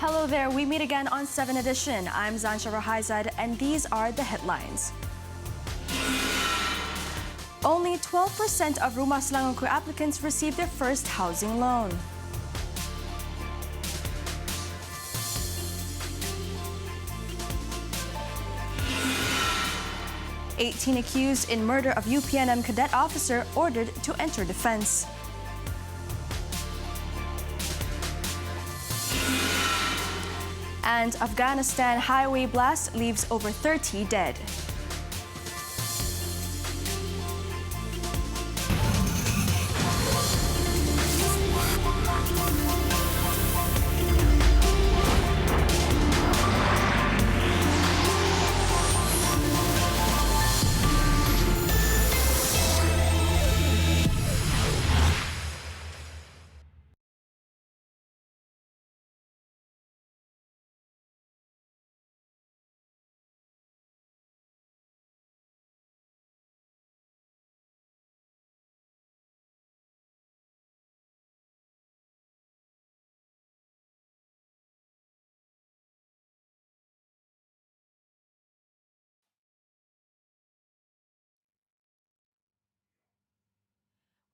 Hello there, we meet again on 7Edition. I'm Xantia Rohaizad and these are the headlines. Only 12% of Rumah Selangorku applicants received their first housing loan. "18 accused in murder of UPNM cadet officer ordered to enter defense." And Afghanistan highway blast leaves over 30 dead.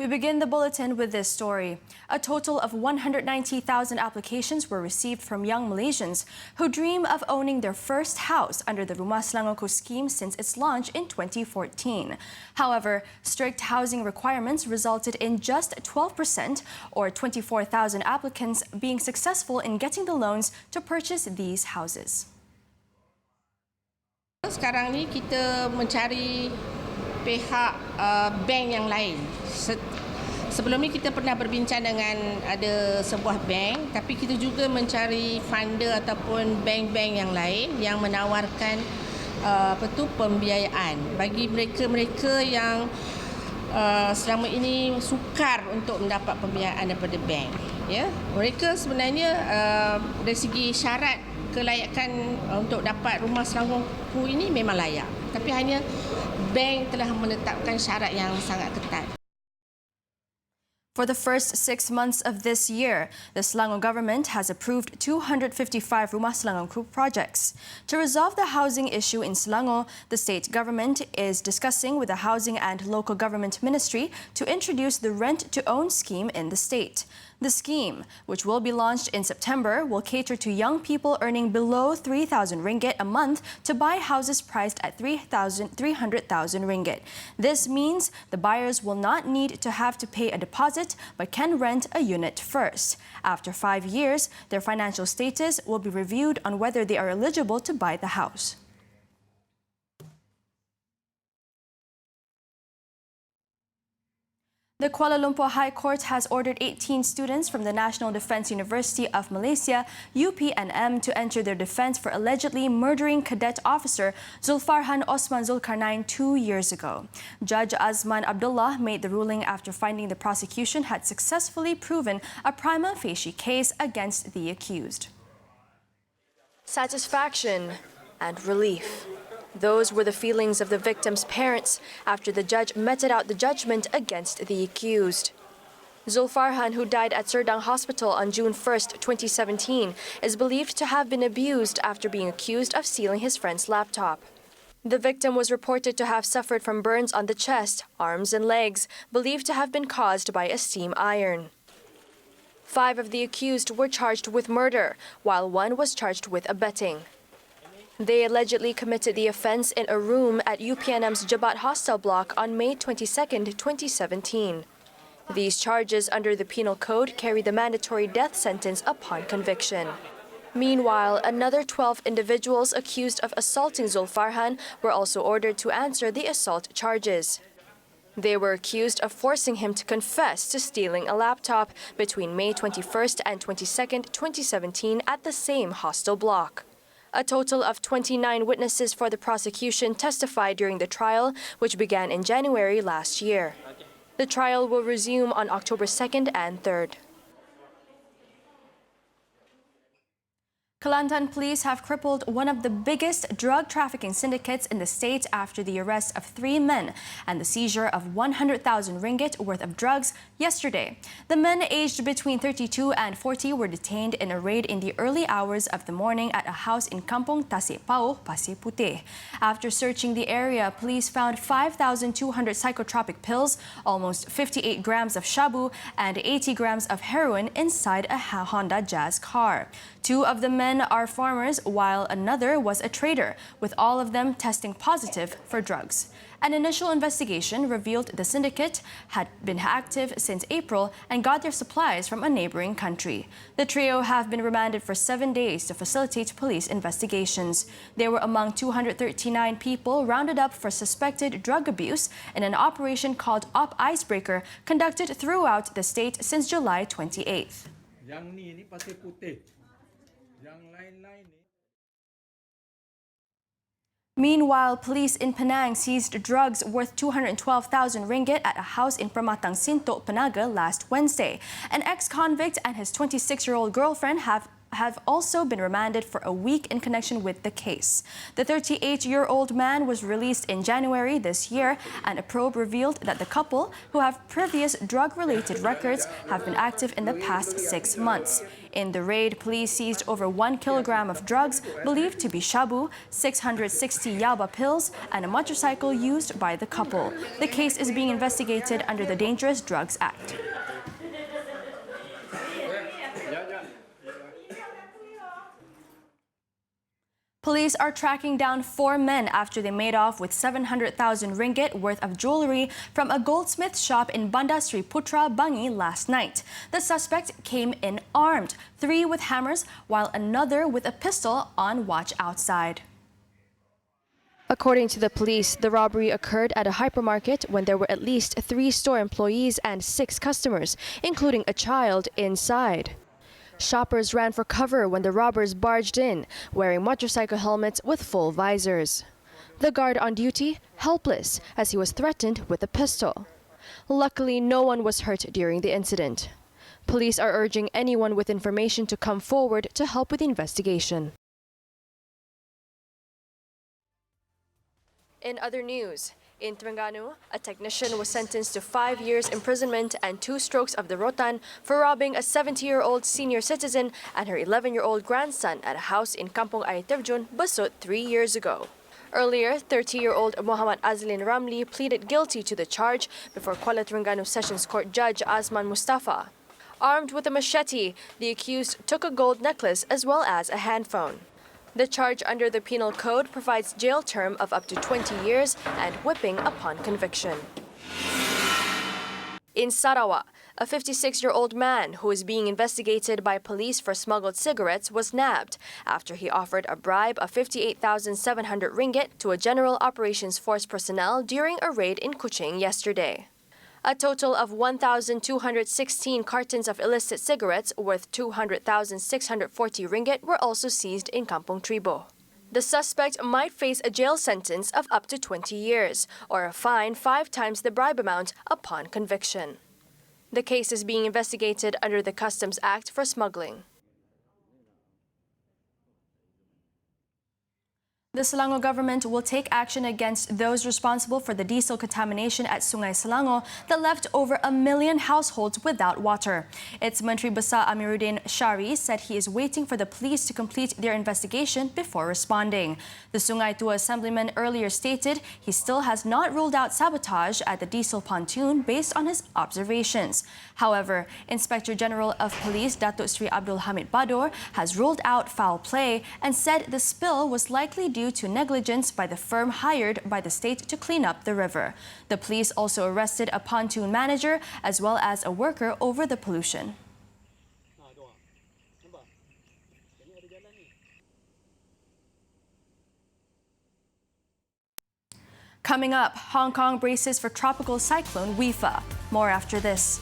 We begin the bulletin with this story. A total of 190,000 applications were received from young Malaysians who dream of owning their first house under the Rumah Selangorku scheme since its launch in 2014. However, strict housing requirements resulted in just 12% or 24,000 applicants being successful in getting the loans to purchase these houses. Sekarang ni kita mencari pihak bank yang lain. Sebelum ni kita pernah berbincang dengan ada sebuah bank, tapi kita juga mencari funder ataupun bank-bank yang lain yang menawarkan pembiayaan bagi mereka-mereka yang selama ini sukar untuk mendapat pembiayaan daripada bank. Ya, mereka sebenarnya dari segi syarat kelayakan untuk dapat rumah Selangorku ini memang layak, tapi hanya bank telah menetapkan syarat yang sangat ketat. For the first 6 months of this year, the Selangor government has approved 255 Rumah Selangorku projects. To resolve the housing issue in Selangor, the state government is discussing with the Housing and Local Government Ministry to introduce the rent-to-own scheme in the state. The scheme, which will be launched in September, will cater to young people earning below 3,000 ringgit a month to buy houses priced at 300,000 ringgit. This means the buyers will not need to have to pay a deposit but can rent a unit first. After 5 years, their financial status will be reviewed on whether they are eligible to buy the house. The Kuala Lumpur High Court has ordered 18 students from the National Defence University of Malaysia, UPNM, to enter their defence for allegedly murdering cadet officer Zulfarhan Osman Zulkarnain 2 years ago. Judge Azman Abdullah made the ruling after finding the prosecution had successfully proven a prima facie case against the accused. Satisfaction and relief. Those were the feelings of the victim's parents after the judge meted out the judgment against the accused. Zulfarhan, who died at Serdang Hospital on June 1, 2017, is believed to have been abused after being accused of stealing his friend's laptop. The victim was reported to have suffered from burns on the chest, arms and legs, believed to have been caused by a steam iron. 5 of the accused were charged with murder, while 1 was charged with abetting. They allegedly committed the offence in a room at UPNM's Jebat hostel block on May 22, 2017. These charges under the Penal Code carry the mandatory death sentence upon conviction. Meanwhile, another 12 individuals accused of assaulting Zulfarhan were also ordered to answer the assault charges. They were accused of forcing him to confess to stealing a laptop between May 21 and 22, 2017 at the same hostel block. A total of 29 witnesses for the prosecution testified during the trial, which began in January last year. The trial will resume on October 2nd and 3rd. Kelantan police have crippled one of the biggest drug trafficking syndicates in the state after the arrest of 3 men and the seizure of 100,000 ringgit worth of drugs yesterday. The men aged between 32 and 40 were detained in a raid in the early hours of the morning at a house in Kampung Tasik Pau, Pasir Putih. After searching the area, police found 5,200 psychotropic pills, almost 58 grams of shabu and 80 grams of heroin inside a Honda Jazz car. 2 of the men are farmers, while another was a trader, with all of them testing positive for drugs. An initial investigation revealed the syndicate had been active since April and got their supplies from a neighboring country. The trio have been remanded for 7 days to facilitate police investigations. They were among 239 people rounded up for suspected drug abuse in an operation called Op Icebreaker conducted throughout the state since July 28th. Yang ni pasir putih. Yang lain-lain ni. Meanwhile, police in Penang seized drugs worth 212,000 ringgit at a house in Permatang Sintok, Penaga last Wednesday. An ex-convict and his 26-year-old girlfriend have also been remanded for a week in connection with the case. The 38-year-old man was released in January this year, and a probe revealed that the couple, who have previous drug-related records, have been active in the past 6 months. In the raid, police seized over 1 kilogram of drugs believed to be shabu, 660 yaba pills, and a motorcycle used by the couple. The case is being investigated under the Dangerous Drugs Act. Police are tracking down 4 men after they made off with 700,000 ringgit worth of jewelry from a goldsmith shop in Bandar Sri Putra, Bangi last night. The suspect came in armed, 3 with hammers, while another with a pistol on watch outside. According to the police, the robbery occurred at a hypermarket when there were at least 3 store employees and 6 customers, including a child inside. Shoppers ran for cover when the robbers barged in, wearing motorcycle helmets with full visors. The guard on duty, helpless, as he was threatened with a pistol. Luckily, no one was hurt during the incident. Police are urging anyone with information to come forward to help with the investigation. In other news, in Terengganu, a technician was sentenced to 5 years imprisonment and 2 strokes of the rotan for robbing a 70-year-old senior citizen and her 11-year-old grandson at a house in Kampung Air Terjun, Besut 3 years ago. Earlier, 30-year-old Muhammad Azlin Ramli pleaded guilty to the charge before Kuala Terengganu Sessions Court Judge Azman Mustafa. Armed with a machete, the accused took a gold necklace as well as a handphone. The charge under the Penal Code provides jail term of up to 20 years and whipping upon conviction. In Sarawak, a 56-year-old man who is being investigated by police for smuggled cigarettes was nabbed after he offered a bribe of 58,700 ringgit to a General Operations Force personnel during a raid in Kuching yesterday. A total of 1,216 cartons of illicit cigarettes worth 200,640 ringgit were also seized in Kampung Tribo. The suspect might face a jail sentence of up to 20 years or a fine 5 times the bribe amount upon conviction. The case is being investigated under the Customs Act for smuggling. The Selangor government will take action against those responsible for the diesel contamination at Sungai Selangor that left over 1 million households without water. Its Menteri Besar Amiruddin Shari said he is waiting for the police to complete their investigation before responding. The Sungai Tua assemblyman earlier stated he still has not ruled out sabotage at the diesel pontoon based on his observations. However, Inspector General of Police Datuk Sri Abdul Hamid Badur has ruled out foul play and said the spill was likely due to negligence by the firm hired by the state to clean up the river. The police also arrested a pontoon manager as well as a worker over the pollution. Coming up, Hong Kong braces for tropical cyclone Wifa. More after this.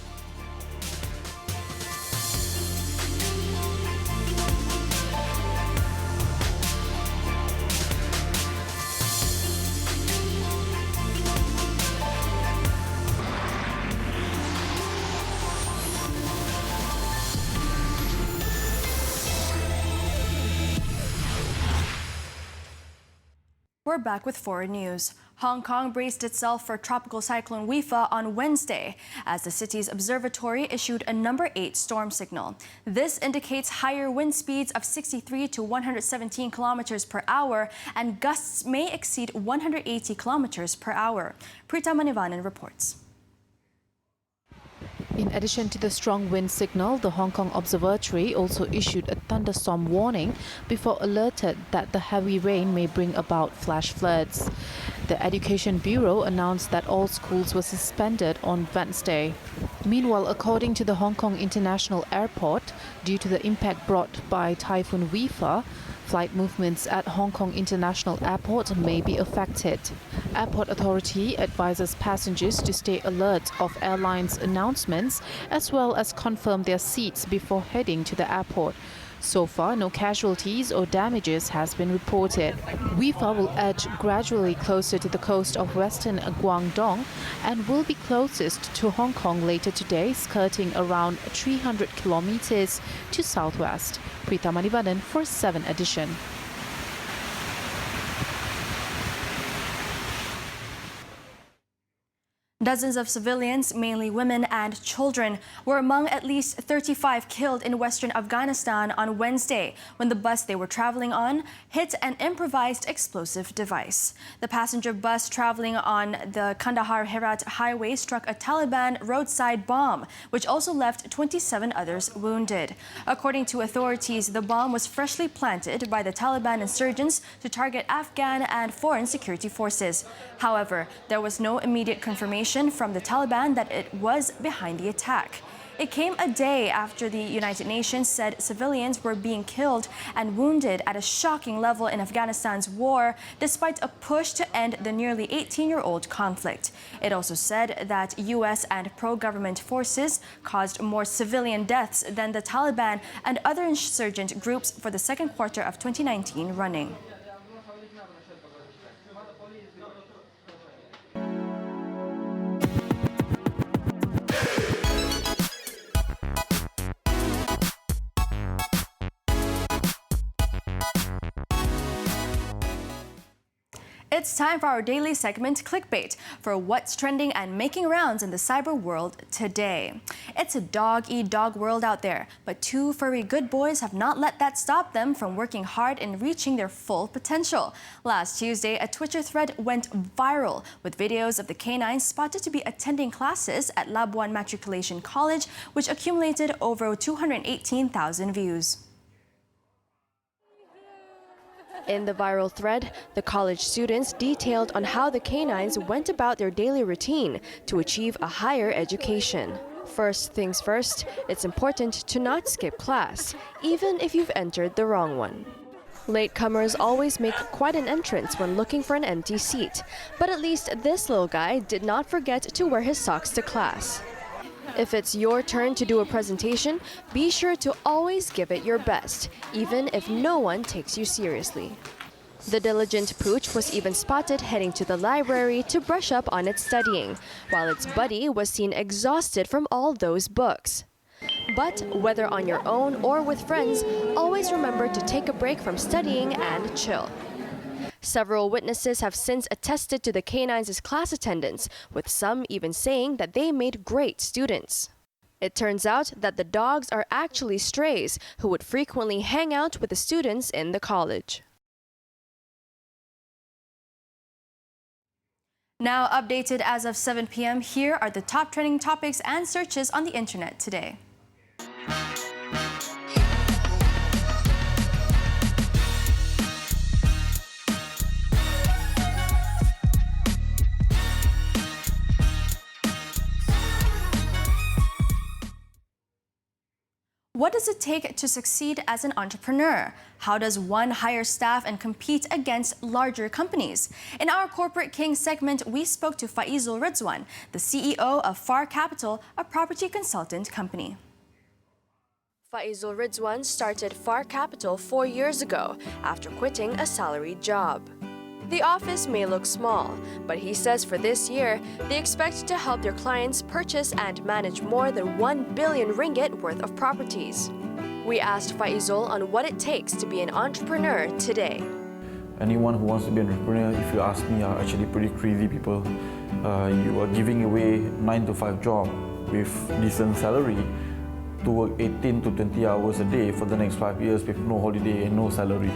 We're back with foreign news. Hong Kong braced itself for tropical cyclone Wifa on Wednesday as the city's observatory issued a number 8 storm signal. This indicates higher wind speeds of 63 to 117 kilometers per hour and gusts may exceed 180 kilometers per hour. Prita Manivanan reports. In addition to the strong wind signal, the Hong Kong Observatory also issued a thunderstorm warning before alerted that the heavy rain may bring about flash floods. The Education Bureau announced that all schools were suspended on Wednesday. Meanwhile, according to the Hong Kong International Airport, due to the impact brought by Typhoon Wifa, flight movements at Hong Kong International Airport may be affected. Airport Authority advises passengers to stay alert of airlines' announcements as well as confirm their seats before heading to the airport. So far, no casualties or damages has been reported. Wifa will edge gradually closer to the coast of western Guangdong and will be closest to Hong Kong later today, skirting around 300 kilometers to southwest. Prita Manivanan for 7Edition. Dozens of civilians, mainly women and children, were among at least 35 killed in western Afghanistan on Wednesday when the bus they were traveling on hit an improvised explosive device. The passenger bus traveling on the Kandahar-Herat highway struck a Taliban roadside bomb, which also left 27 others wounded. According to authorities, the bomb was freshly planted by the Taliban insurgents to target Afghan and foreign security forces. However, there was no immediate confirmation from the Taliban that it was behind the attack. It came a day after the United Nations said civilians were being killed and wounded at a shocking level in Afghanistan's war, despite a push to end the nearly 18-year-old conflict. It also said that U.S. and pro-government forces caused more civilian deaths than the Taliban and other insurgent groups for the second quarter of 2019 running. It's time for our daily segment, Clickbait, for what's trending and making rounds in the cyber world today. It's a dog-eat-dog world out there, but 2 furry good boys have not let that stop them from working hard and reaching their full potential. Last Tuesday, a Twitter thread went viral with videos of the canines spotted to be attending classes at Labuan Matriculation College, which accumulated over 218,000 views. In the viral thread, the college students detailed on how the canines went about their daily routine to achieve a higher education. First things first, it's important to not skip class, even if you've entered the wrong one. Latecomers always make quite an entrance when looking for an empty seat, but at least this little guy did not forget to wear his socks to class. If it's your turn to do a presentation, be sure to always give it your best, even if no one takes you seriously. The diligent pooch was even spotted heading to the library to brush up on its studying, while its buddy was seen exhausted from all those books. But whether on your own or with friends, always remember to take a break from studying and chill. Several witnesses have since attested to the canines' class attendance, with some even saying that they made great students. It turns out that the dogs are actually strays who would frequently hang out with the students in the college. Now updated as of 7 p.m., here are the top trending topics and searches on the internet today. What does it take to succeed as an entrepreneur? How does one hire staff and compete against larger companies? In our Corporate King segment, we spoke to Faizul Rizwan, the CEO of FAR Capital, a property consultant company. Faizul Rizwan started FAR Capital 4 years ago after quitting a salaried job. The office may look small, but he says for this year, they expect to help their clients purchase and manage more than 1 billion ringgit worth of properties. We asked Faizul on what it takes to be an entrepreneur today. Anyone who wants to be an entrepreneur, if you ask me, are actually pretty crazy people. You are giving away 9 to 5 job with decent salary to work 18 to 20 hours a day for the next 5 years with no holiday and no salary,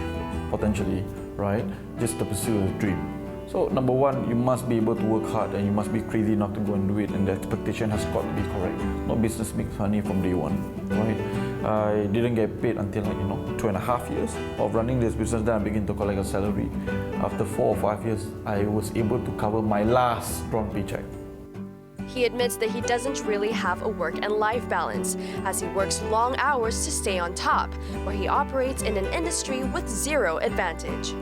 potentially, right? Just to pursue a dream. So number one, you must be able to work hard and you must be crazy enough to go and do it, and the expectation has got to be correct. No business makes money from day one, right? I didn't get paid until 2.5 years of running this business. Then I began to collect a salary. After 4 or 5 years, I was able to cover my last drawn paycheck. He admits that he doesn't really have a work and life balance, as he works long hours to stay on top, where he operates in an industry with zero advantage.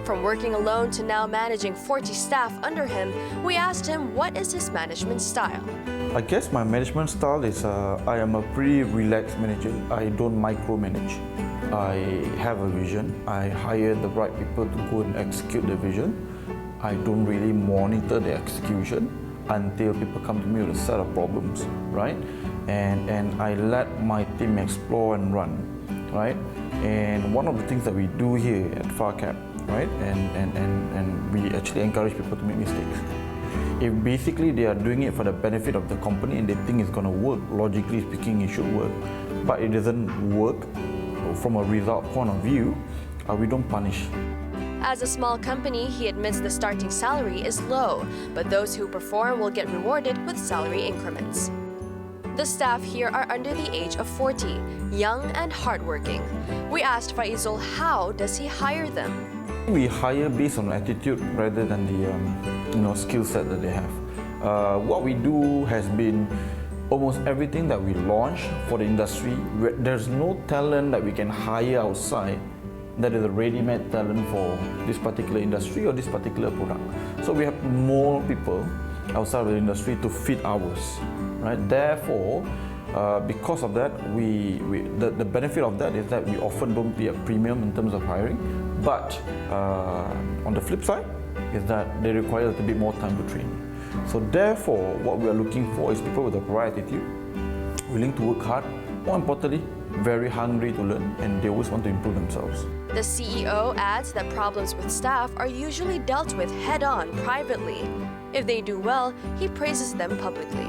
From working alone to now managing 40 staff under him, we asked him what is his management style. I guess my management style is I am a pretty relaxed manager. I don't micromanage. I have a vision. I hire the right people to go and execute the vision. I don't really monitor the execution until people come to me with a set of problems, right? And I let my team explore and run, right? And one of the things that we do here at FarCap, right? And we actually encourage people to make mistakes. If basically they are doing it for the benefit of the company and they think it's going to work, logically speaking, it should work. But it doesn't work from a result point of view, we don't punish. As a small company, he admits the starting salary is low, but those who perform will get rewarded with salary increments. The staff here are under the age of 40, young and hardworking. We asked Faizul how does he hire them. We hire based on attitude rather than the skill set that they have. What we do has been almost everything that we launch for the industry. There's no talent that we can hire outside that is a ready-made talent for this particular industry or this particular product. So we have more people outside of the industry to fit ours, right? Therefore, because of that, the benefit of that is that we often don't pay a premium in terms of hiring, but on the flip side is that they require a little bit more time to train. So therefore, what we are looking for is people with a right attitude, willing to work hard, more importantly, very hungry to learn, and they always want to improve themselves. The CEO adds that problems with staff are usually dealt with head-on privately. If they do well, he praises them publicly.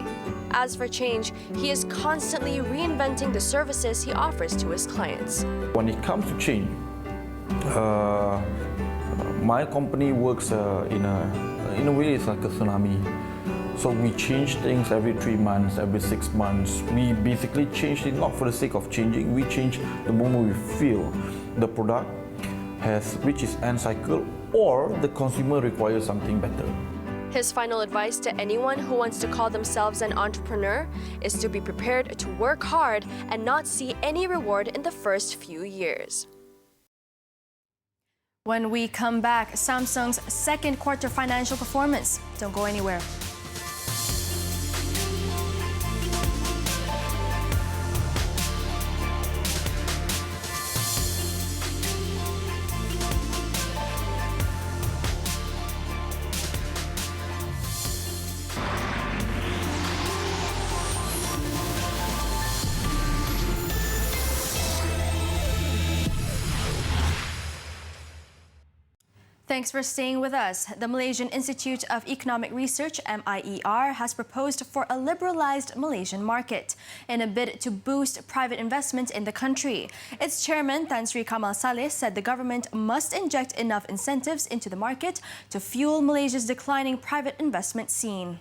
As for change, he is constantly reinventing the services he offers to his clients. When it comes to change, my company works in a way it's like a tsunami. So we change things every 3 months, every 6 months. We basically change it not for the sake of changing. We change the moment we feel the product has reached its end cycle or the consumer requires something better. His final advice to anyone who wants to call themselves an entrepreneur is to be prepared to work hard and not see any reward in the first few years. When we come back, Samsung's second quarter financial performance. Don't go anywhere. Thanks for staying with us. The Malaysian Institute of Economic Research, MIER, has proposed for a liberalized Malaysian market in a bid to boost private investment in the country. Its chairman, Tan Sri Kamal Saleh, said the government must inject enough incentives into the market to fuel Malaysia's declining private investment scene.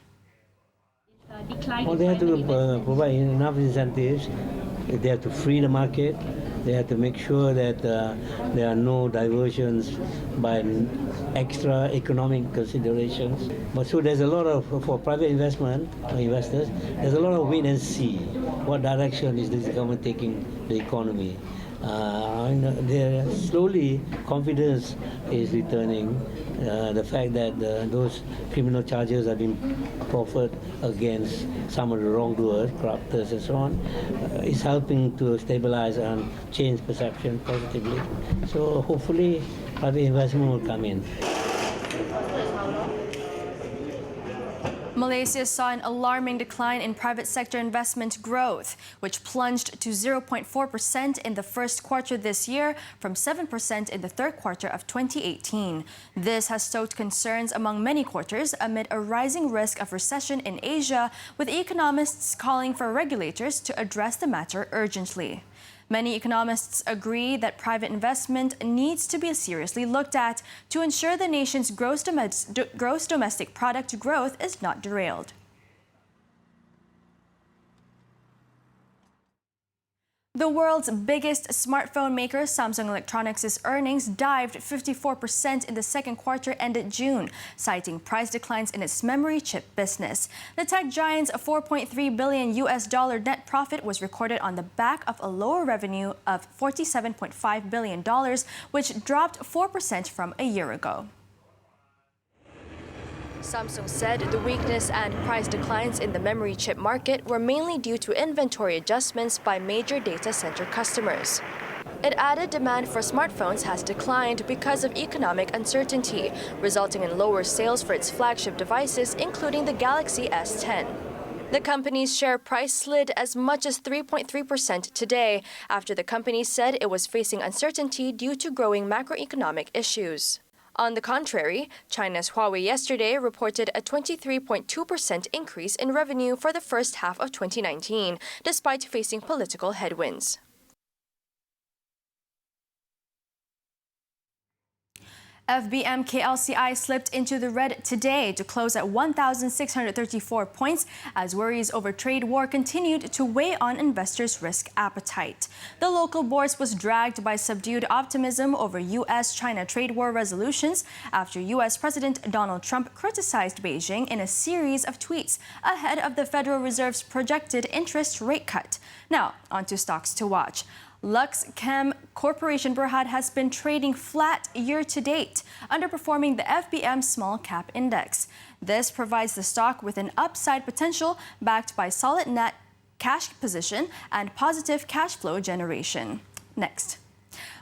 Well, they have to provide enough incentives. They have to free the market. They have to make sure that there are no diversions by extra economic considerations. But so there's a lot of, for private investment, investors, there's a lot of wait and see. What direction is this government taking the economy? Slowly, confidence is returning. The fact that those criminal charges have been proffered against some of the wrongdoers, corruptors and so on, is helping to stabilize and change perception positively. So hopefully private investment will come in. Malaysia saw an alarming decline in private sector investment growth, which plunged to 0.4% in the first quarter this year from 7% in the third quarter of 2018. This has stoked concerns among many quarters amid a rising risk of recession in Asia, with economists calling for regulators to address the matter urgently. Many economists agree that private investment needs to be seriously looked at to ensure the nation's gross domestic product growth is not derailed. The world's biggest smartphone maker, Samsung Electronics' earnings dived 54% in the second quarter ended June, citing price declines in its memory chip business. The tech giant's $4.3 billion net profit was recorded on the back of a lower revenue of $47.5 billion, which dropped 4% from a year ago. Samsung said the weakness and price declines in the memory chip market were mainly due to inventory adjustments by major data center customers. It added demand for smartphones has declined because of economic uncertainty, resulting in lower sales for its flagship devices, including the Galaxy S10. The company's share price slid as much as 3.3% today, after the company said it was facing uncertainty due to growing macroeconomic issues. On the contrary, China's Huawei yesterday reported a 23.2% increase in revenue for the first half of 2019, despite facing political headwinds. FBM KLCI slipped into the red today to close at 1,634 points as worries over trade war continued to weigh on investors' risk appetite. The local bourse was dragged by subdued optimism over U.S.-China trade war resolutions after U.S. President Donald Trump criticized Beijing in a series of tweets ahead of the Federal Reserve's projected interest rate cut. Now, on to stocks to watch. Lux Chem Corporation Berhad has been trading flat year-to-date, underperforming the FBM Small Cap Index. This provides the stock with an upside potential backed by solid net cash position and positive cash flow generation. Next.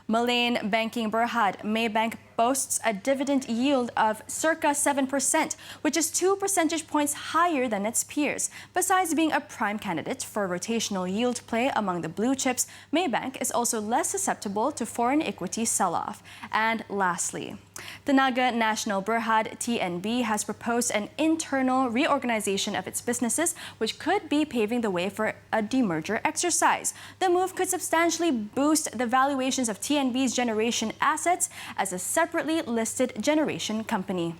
Malayan Banking Berhad, Maybank boasts a dividend yield of circa 7%, which is 2 percentage points higher than its peers. Besides being a prime candidate for rotational yield play among the blue chips, Maybank is also less susceptible to foreign equity sell-off. And lastly, Tenaga Nasional Berhad, TNB, has proposed an internal reorganization of its businesses, which could be paving the way for a demerger exercise. The move could substantially boost the valuations of TNB's generation assets as a separately listed generation company.